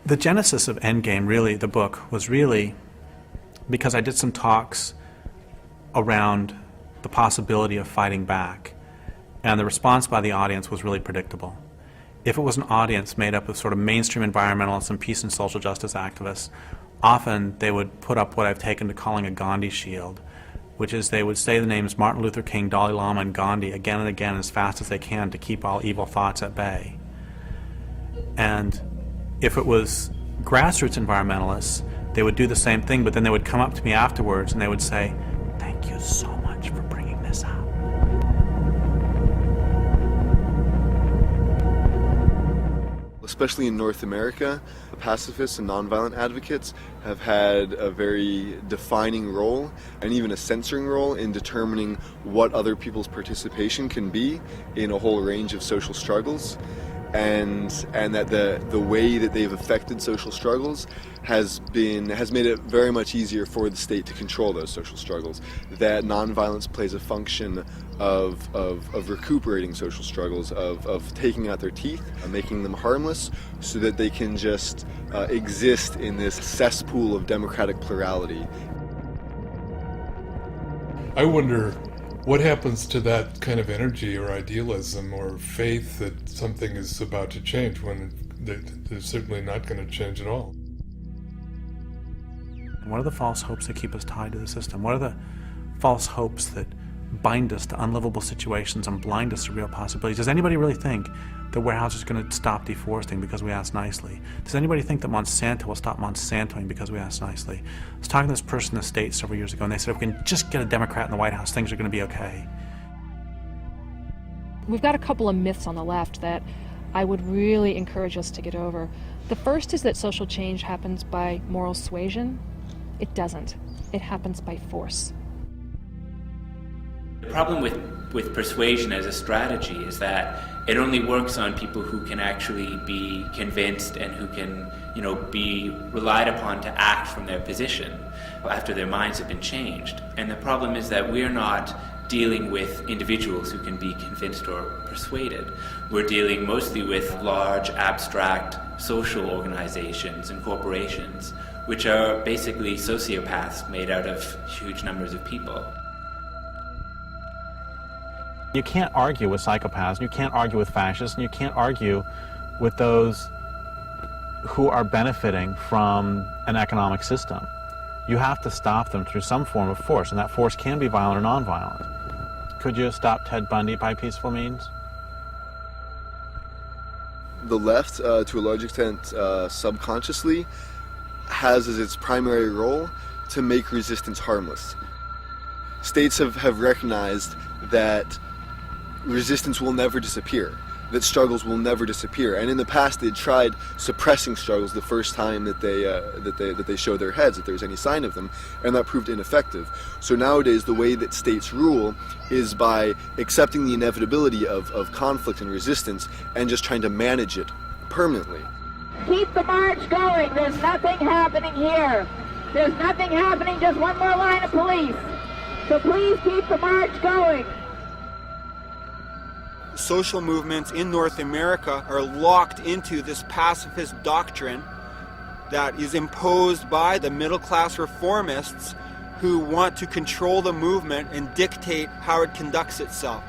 The genesis of Endgame, really, the book, was really because I did some talks around the possibility of fighting back, and the response by the audience was really predictable. If it was an audience made up of sort of mainstream environmentalists and peace and social justice activists, often they would put up what I've taken to calling a Gandhi shield, which is they would say the names Martin Luther King, Dalai Lama, and Gandhi again and again as fast as they can to keep all evil thoughts at bay. And if it was grassroots environmentalists, they would do the same thing, but then they would come up to me afterwards and they would say, "Thank you so much for bringing this up." Especially in North America, pacifists and nonviolent advocates have had a very defining role and even a censoring role in determining what other people's participation can be in a whole range of social struggles. And that the way that they've affected social struggles has made it very much easier for the state to control those social struggles. That nonviolence plays a function of recuperating social struggles, of taking out their teeth, making them harmless, so that they can just exist in this cesspool of democratic plurality. I wonder what happens to that kind of energy or idealism or faith that something is about to change when they're certainly not going to change at all. What are the false hopes that keep us tied to the system? What are the false hopes that bind us to unlivable situations and blind us to real possibilities? Does anybody really think that Weyerhaeuser is going to stop deforesting because we ask nicely? Does anybody think that Monsanto will stop Monsantoing because we ask nicely? I was talking to this person in the States several years ago, and they said if we can just get a Democrat in the White House, things are going to be okay. We've got a couple of myths on the left that I would really encourage us to get over. The first is that social change happens by moral suasion. It doesn't. It happens by force. The problem with persuasion as a strategy is that it only works on people who can actually be convinced and who can, be relied upon to act from their position after their minds have been changed. And the problem is that we're not dealing with individuals who can be convinced or persuaded. We're dealing mostly with large, abstract social organizations and corporations, which are basically sociopaths made out of huge numbers of people. You can't argue with psychopaths, you can't argue with fascists, and you can't argue with those who are benefiting from an economic system. You have to stop them through some form of force, and that force can be violent or nonviolent. Could you stop Ted Bundy by peaceful means? The left, to a large extent, subconsciously, has as its primary role to make resistance harmless. States have recognized that resistance will never disappear, that struggles will never disappear, and in the past they tried suppressing struggles the first time that they show their heads, that there's any sign of them, and that proved ineffective. So nowadays the way that states rule is by accepting the inevitability of conflict and resistance and just trying to manage it permanently. Keep the march going. There's nothing happening here. There's nothing happening, just one more line of police. So please keep the march going. Social movements in North America are locked into this pacifist doctrine that is imposed by the middle-class reformists who want to control the movement and dictate how it conducts itself.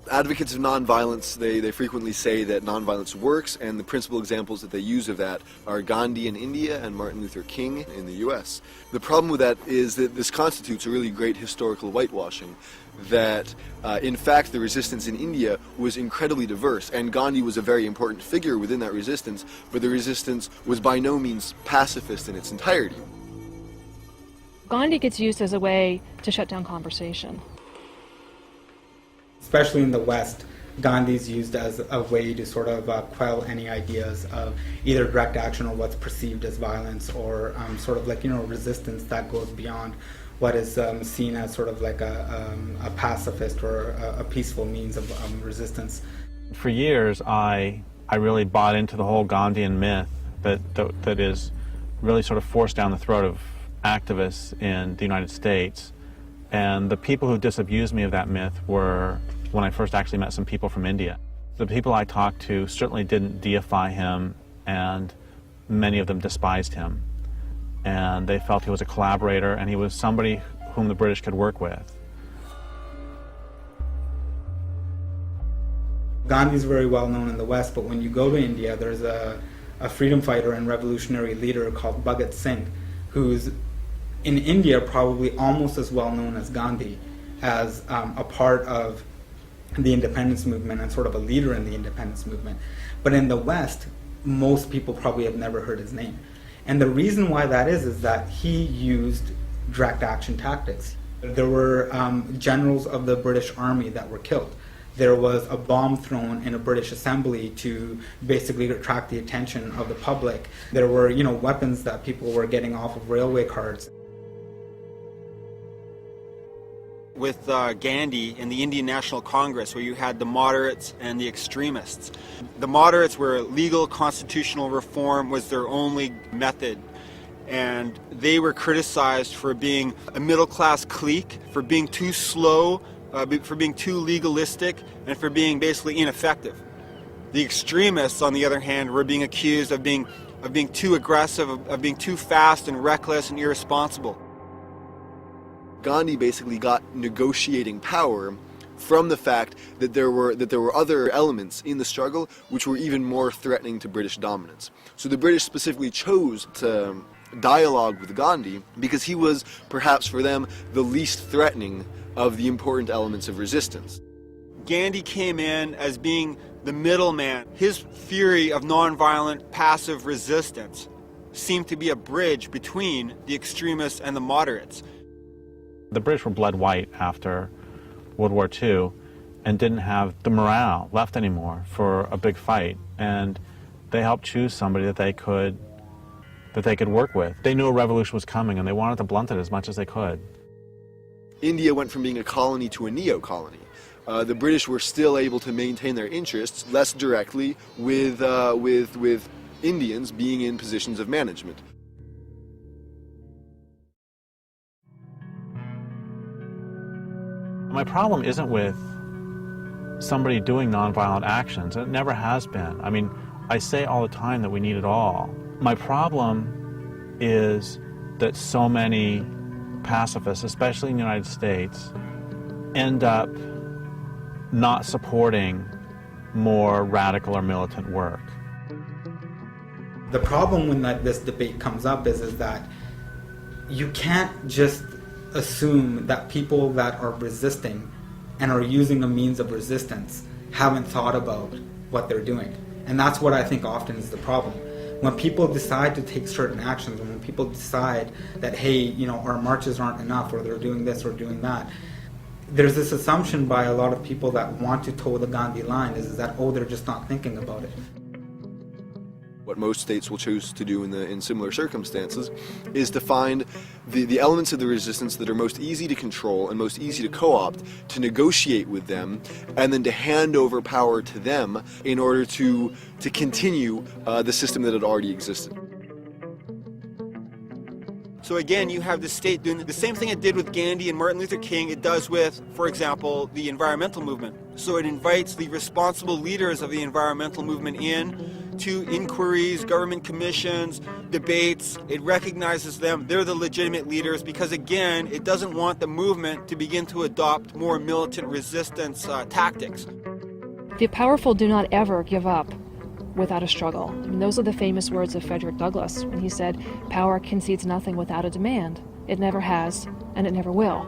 Advocates of nonviolence, they frequently say that nonviolence works, and the principal examples that they use of that are Gandhi in India and Martin Luther King in the US. The problem with that is that this constitutes a really great historical whitewashing, that in fact the resistance in India was incredibly diverse, and Gandhi was a very important figure within that resistance, but the resistance was by no means pacifist in its entirety. Gandhi gets used as a way to shut down conversation. Especially in the West, Gandhi is used as a way to sort of quell any ideas of either direct action or what's perceived as violence, or sort of like, resistance that goes beyond what is seen as sort of like a pacifist or a peaceful means of resistance. For years, I really bought into the whole Gandhian myth that is really sort of forced down the throat of activists in the United States. And the people who disabused me of that myth were when I first actually met some people from India. The people I talked to certainly didn't deify him, and many of them despised him. And they felt he was a collaborator, and he was somebody whom the British could work with. Gandhi's very well known in the West, but when you go to India, there's a freedom fighter and revolutionary leader called Bhagat Singh, who's in India probably almost as well known as Gandhi, as a part of the independence movement and sort of a leader in the independence movement. But in the West, most people probably have never heard his name. And the reason why that is that he used direct action tactics. There were generals of the British Army that were killed. There was a bomb thrown in a British assembly to basically attract the attention of the public. There were, weapons that people were getting off of railway cars. With Gandhi in the Indian National Congress, where you had the moderates and the extremists. The moderates were legal constitutional reform was their only method, and they were criticized for being a middle-class clique, for being too slow, for being too legalistic, and for being basically ineffective. The extremists, on the other hand, were being accused of being too aggressive, of being too fast and reckless and irresponsible. Gandhi basically got negotiating power from the fact that there were other elements in the struggle which were even more threatening to British dominance. So the British specifically chose to dialogue with Gandhi because he was, perhaps for them, the least threatening of the important elements of resistance. Gandhi came in as being the middleman. His theory of nonviolent passive resistance seemed to be a bridge between the extremists and the moderates. The British were bled white after World War II and didn't have the morale left anymore for a big fight, and they helped choose somebody that they could work with. They knew a revolution was coming, and they wanted to blunt it as much as they could. India went from being a colony to a neo-colony. The British were still able to maintain their interests less directly with Indians being in positions of management. My problem isn't with somebody doing nonviolent actions. It never has been. I mean, I say all the time that we need it all. My problem is that so many pacifists, especially in the United States, end up not supporting more radical or militant work. The problem when this debate comes up is that you can't just assume that people that are resisting and are using a means of resistance haven't thought about what they're doing. And that's what I think often is the problem. When people decide to take certain actions, and when people decide that, hey, our marches aren't enough, or they're doing this or doing that, there's this assumption by a lot of people that want to toe the Gandhi line is that, they're just not thinking about it. What most states will choose to do in similar circumstances is to find the elements of the resistance that are most easy to control and most easy to co-opt, to negotiate with them, and then to hand over power to them in order to continue the system that had already existed. So again, you have the state doing the same thing it did with Gandhi and Martin Luther King, it does with, for example, the environmental movement. So it invites the responsible leaders of the environmental movement in to inquiries, government commissions, debates. It recognizes them. They're the legitimate leaders because, again, it doesn't want the movement to begin to adopt more militant resistance tactics. The powerful do not ever give up without a struggle. I mean, those are the famous words of Frederick Douglass when he said, "Power concedes nothing without a demand. It never has, and it never will."